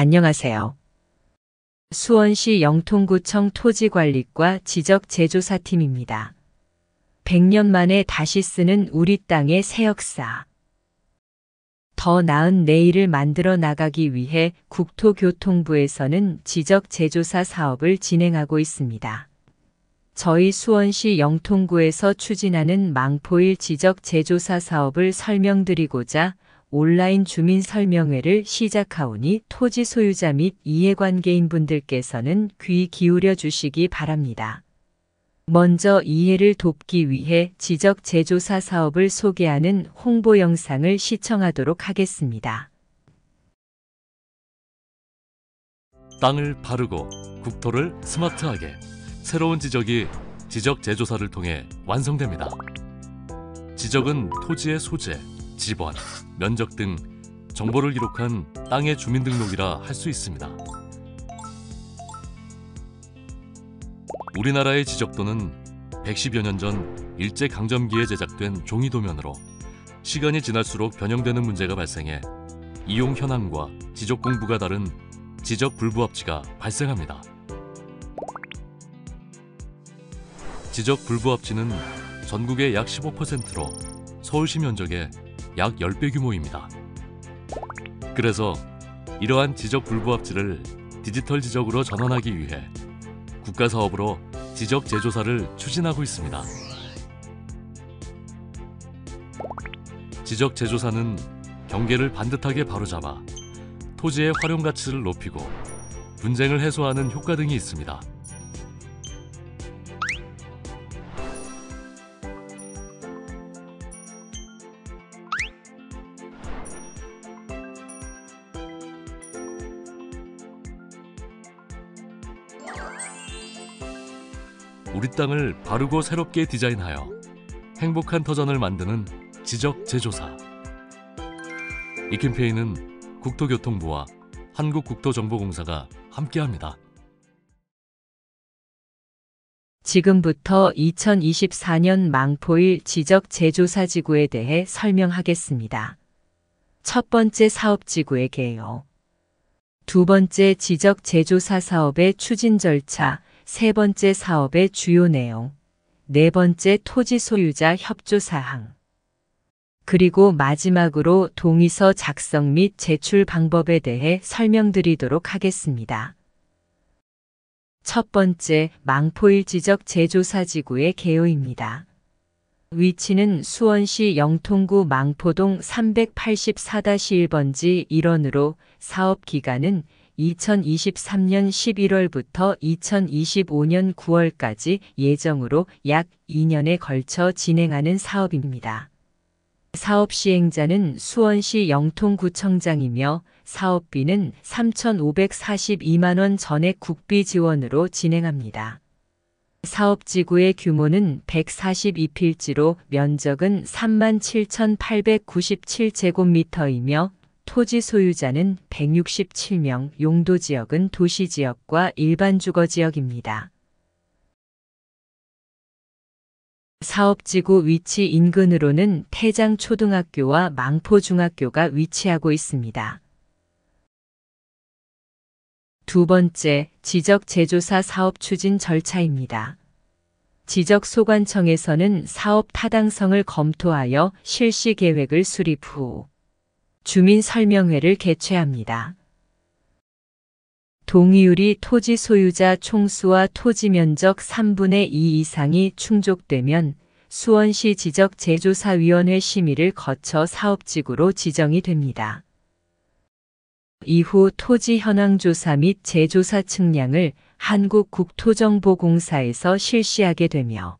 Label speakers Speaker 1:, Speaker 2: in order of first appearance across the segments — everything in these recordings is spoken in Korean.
Speaker 1: 안녕하세요. 수원시 영통구청 토지관리과 지적제조사팀입니다. 100년 만에 다시 쓰는 우리 땅의 새 역사. 더 나은 내일을 만들어 나가기 위해 국토교통부에서는 지적제조사 사업을 진행하고 있습니다. 저희 수원시 영통구에서 추진하는 망포일 지적제조사 사업을 설명드리고자 온라인 주민 설명회를 시작하오니 토지 소유자 및 이해관계인분들께서는 귀 기울여 주시기 바랍니다. 먼저 이해를 돕기 위해 지적제조사 사업을 소개하는 홍보 영상을 시청하도록 하겠습니다.
Speaker 2: 땅을 바르고 국토를 스마트하게 새로운 지적이 지적제조사를 통해 완성됩니다. 지적은 토지의 소재, 지번, 면적 등 정보를 기록한 땅의 주민등록이라 할 수 있습니다. 우리나라의 지적도는 110여 년 전 일제강점기에 제작된 종이도면으로 시간이 지날수록 변형되는 문제가 발생해 이용 현황과 지적 공부가 다른 지적 불부합치가 발생합니다. 지적 불부합치는 전국의 약 15%로 서울시 면적의 약 10배 규모입니다. 그래서 이러한 지적 불부합치를 디지털 지적으로 전환하기 위해 국가사업으로 지적 제조사를 추진하고 있습니다. 지적 제조사는 경계를 반듯하게 바로잡아 토지의 활용 가치를 높이고 분쟁을 해소하는 효과 등이 있습니다. 우리 땅을 바르고 새롭게 디자인하여 행복한 터전을 만드는 지적제조사. 이 캠페인은 국토교통부와 한국국토정보공사가 함께합니다.
Speaker 1: 지금부터 2024년 망포일 지적제조사지구에 대해 설명하겠습니다. 첫 번째 사업지구의 개요. 두 번째 지적제조사 사업의 추진 절차, 세 번째 사업의 주요 내용, 네 번째 토지 소유자 협조 사항, 그리고 마지막으로 동의서 작성 및 제출 방법에 대해 설명드리도록 하겠습니다. 첫 번째, 망포일 지적제조사지구의 개요입니다. 위치는 수원시 영통구 망포동 384-1번지 일원으로 사업 기간은 2023년 11월부터 2025년 9월까지 예정으로 약 2년에 걸쳐 진행하는 사업입니다. 사업 시행자는 수원시 영통구청장이며 사업비는 3,542만 원 전액 국비 지원으로 진행합니다. 사업지구의 규모는 142필지로 면적은 37,897제곱미터이며 토지 소유자는 167명, 용도지역은 도시지역과 일반 주거지역입니다. 사업지구 위치 인근으로는 태장초등학교와 망포중학교가 위치하고 있습니다. 두 번째, 지적제조사 사업 추진 절차입니다. 지적소관청에서는 사업 타당성을 검토하여 실시 계획을 수립 후 주민 설명회를 개최합니다. 동의율이 토지 소유자 총수와 토지 면적 3분의 2 이상이 충족되면 수원시 지적제조사위원회 심의를 거쳐 사업지구로 지정이 됩니다. 이후 토지 현황조사 및 재조사 측량을 한국국토정보공사에서 실시하게 되며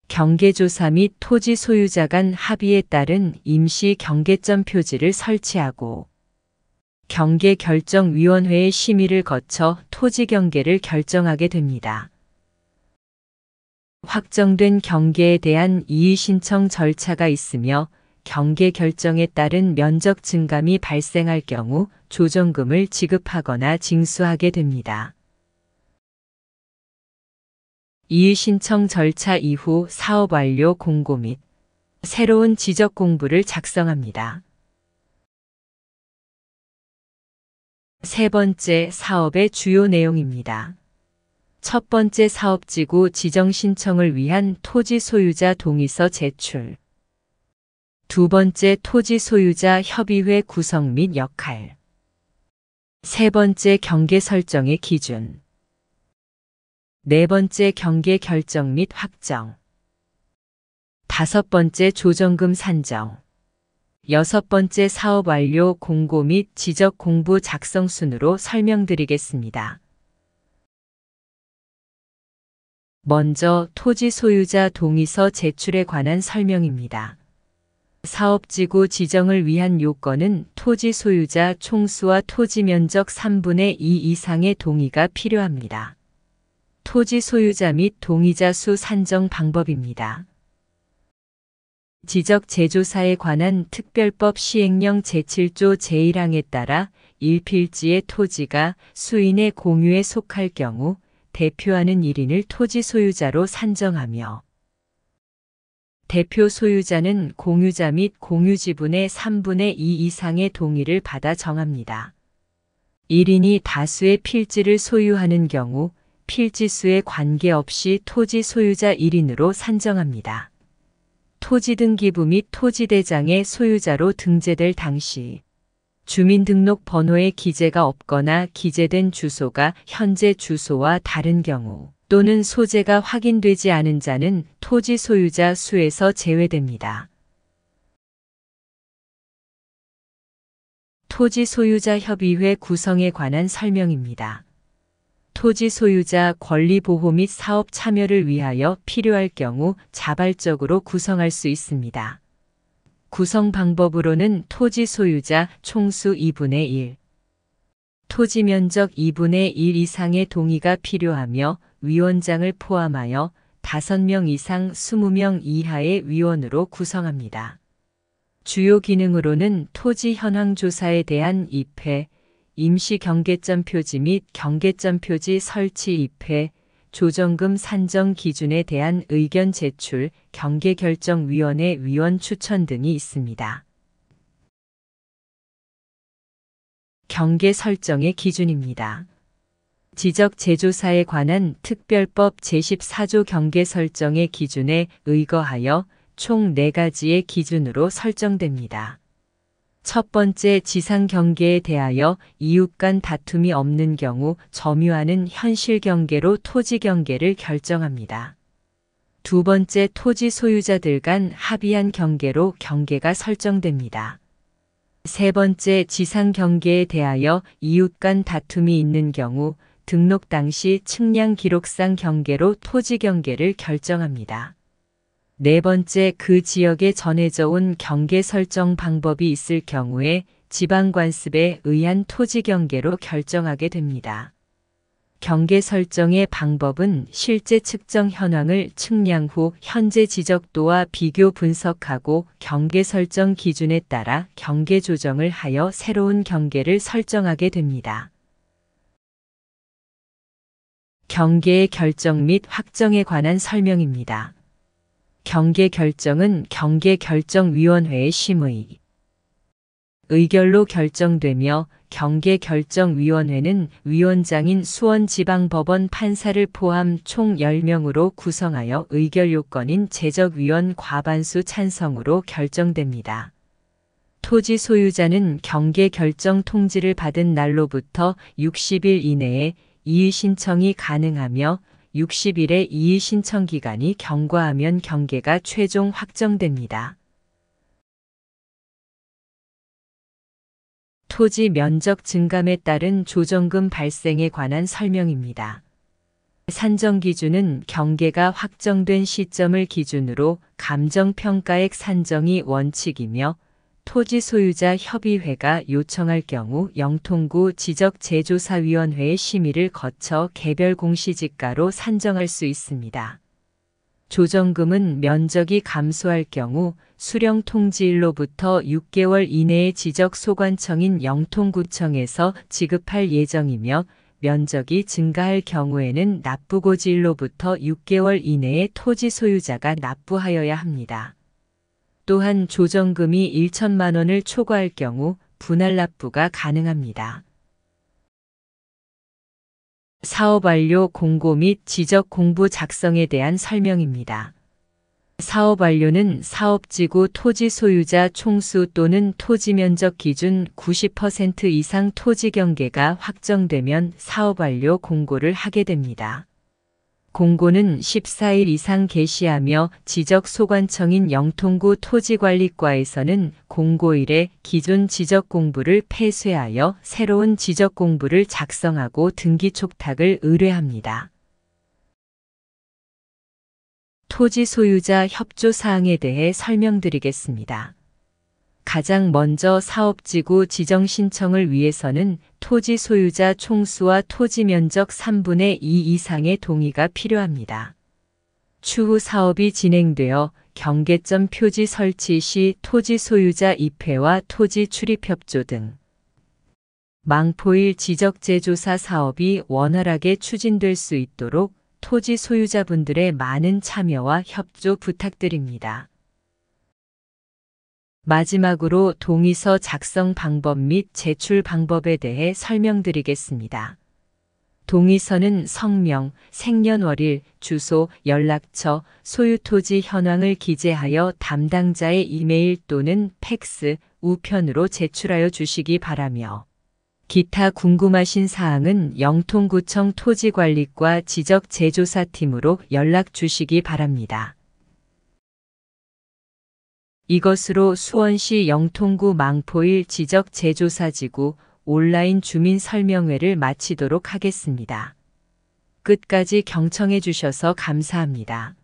Speaker 1: 경계조사 및 토지 소유자 간 합의에 따른 임시 경계점 표지를 설치하고 경계결정위원회의 심의를 거쳐 토지 경계를 결정하게 됩니다. 확정된 경계에 대한 이의신청 절차가 있으며 경계 결정에 따른 면적 증감이 발생할 경우 조정금을 지급하거나 징수하게 됩니다. 이의신청 절차 이후 사업 완료 공고 및 새로운 지적 공부를 작성합니다. 세 번째, 사업의 주요 내용입니다. 첫 번째, 사업지구 지정 신청을 위한 토지 소유자 동의서 제출. 두 번째, 토지 소유자 협의회 구성 및 역할. 세 번째, 경계 설정의 기준. 네 번째, 경계 결정 및 확정. 다섯 번째, 조정금 산정. 여섯 번째, 사업 완료 공고 및 지적 공부 작성 순으로 설명드리겠습니다. 먼저 토지 소유자 동의서 제출에 관한 설명입니다. 사업지구 지정을 위한 요건은 토지 소유자 총수와 토지 면적 3분의 2 이상의 동의가 필요합니다. 토지 소유자 및 동의자 수 산정 방법입니다. 지적 제조사에 관한 특별법 시행령 제7조 제1항에 따라 1필지의 토지가 수인의 공유에 속할 경우 대표하는 1인을 토지 소유자로 산정하며 대표 소유자는 공유자 및 공유 지분의 3분의 2 이상의 동의를 받아 정합니다. 1인이 다수의 필지를 소유하는 경우 필지 수에 관계없이 토지 소유자 1인으로 산정합니다. 토지 등기부 및 토지대장의 소유자로 등재될 당시 주민등록번호에 기재가 없거나 기재된 주소가 현재 주소와 다른 경우 또는 소재가 확인되지 않은 자는 토지 소유자 수에서 제외됩니다. 토지 소유자 협의회 구성에 관한 설명입니다. 토지 소유자 권리 보호 및 사업 참여를 위하여 필요할 경우 자발적으로 구성할 수 있습니다. 구성 방법으로는 토지 소유자 총수 2분의 1, 토지 면적 2분의 1 이상의 동의가 필요하며 위원장을 포함하여 5명 이상 20명 이하의 위원으로 구성합니다. 주요 기능으로는 토지 현황 조사에 대한 입회, 임시 경계점 표지 및 경계점 표지 설치 입회, 조정금 산정 기준에 대한 의견 제출, 경계결정위원회 위원 추천 등이 있습니다. 경계 설정의 기준입니다. 지적 제조사에 관한 특별법 제14조 경계 설정의 기준에 의거하여 총 4가지의 기준으로 설정됩니다. 첫 번째, 지상 경계에 대하여 이웃 간 다툼이 없는 경우 점유하는 현실 경계로 토지 경계를 결정합니다. 두 번째, 토지 소유자들 간 합의한 경계로 경계가 설정됩니다. 세 번째, 지상 경계에 대하여 이웃 간 다툼이 있는 경우 등록 당시 측량 기록상 경계로 토지 경계를 결정합니다. 네 번째, 그 지역에 전해져 온 경계 설정 방법이 있을 경우에 지방관습에 의한 토지 경계로 결정하게 됩니다. 경계 설정의 방법은 실제 측정 현황을 측량 후 현재 지적도와 비교 분석하고 경계 설정 기준에 따라 경계 조정을 하여 새로운 경계를 설정하게 됩니다. 경계의 결정 및 확정에 관한 설명입니다. 경계 결정은 경계결정위원회의 심의, 의결로 결정되며 경계결정위원회는 위원장인 수원지방법원 판사를 포함 총 10명으로 구성하여 의결 요건인 제적위원 과반수 찬성으로 결정됩니다. 토지 소유자는 경계결정 통지를 받은 날로부터 60일 이내에 이의 신청이 가능하며 60일의 이의 신청 기간이 경과하면 경계가 최종 확정됩니다. 토지 면적 증감에 따른 조정금 발생에 관한 설명입니다. 산정 기준은 경계가 확정된 시점을 기준으로 감정평가액 산정이 원칙이며 토지 소유자 협의회가 요청할 경우 영통구 지적제조사위원회의 심의를 거쳐 개별 공시지가로 산정할 수 있습니다. 조정금은 면적이 감소할 경우 수령 통지일로부터 6개월 이내에 지적소관청인 영통구청에서 지급할 예정이며 면적이 증가할 경우에는 납부고지일로부터 6개월 이내에 토지 소유자가 납부하여야 합니다. 또한 조정금이 1천만 원을 초과할 경우 분할 납부가 가능합니다. 사업 완료 공고 및 지적 공부 작성에 대한 설명입니다. 사업 완료는 사업지구 토지 소유자 총수 또는 토지 면적 기준 90% 이상 토지 경계가 확정되면 사업 완료 공고를 하게 됩니다. 공고는 14일 이상 게시하며 지적 소관청인 영통구 토지관리과에서는 공고일에 기존 지적 공부를 폐쇄하여 새로운 지적 공부를 작성하고 등기 촉탁을 의뢰합니다. 토지 소유자 협조 사항에 대해 설명드리겠습니다. 가장 먼저 사업지구 지정 신청을 위해서는 토지 소유자 총수와 토지 면적 3분의 2 이상의 동의가 필요합니다. 추후 사업이 진행되어 경계점 표지 설치 시 토지 소유자 입회와 토지 출입 협조 등 망포일 지적재조사 사업이 원활하게 추진될 수 있도록 토지 소유자분들의 많은 참여와 협조 부탁드립니다. 마지막으로 동의서 작성 방법 및 제출 방법에 대해 설명드리겠습니다. 동의서는 성명, 생년월일, 주소, 연락처, 소유 토지 현황을 기재하여 담당자의 이메일 또는 팩스, 우편으로 제출하여 주시기 바라며 기타 궁금하신 사항은 영통구청 토지관리과 지적재조사팀으로 연락 주시기 바랍니다. 이것으로 수원시 영통구 망포일 지적재조사지구 온라인 주민설명회를 마치도록 하겠습니다. 끝까지 경청해 주셔서 감사합니다.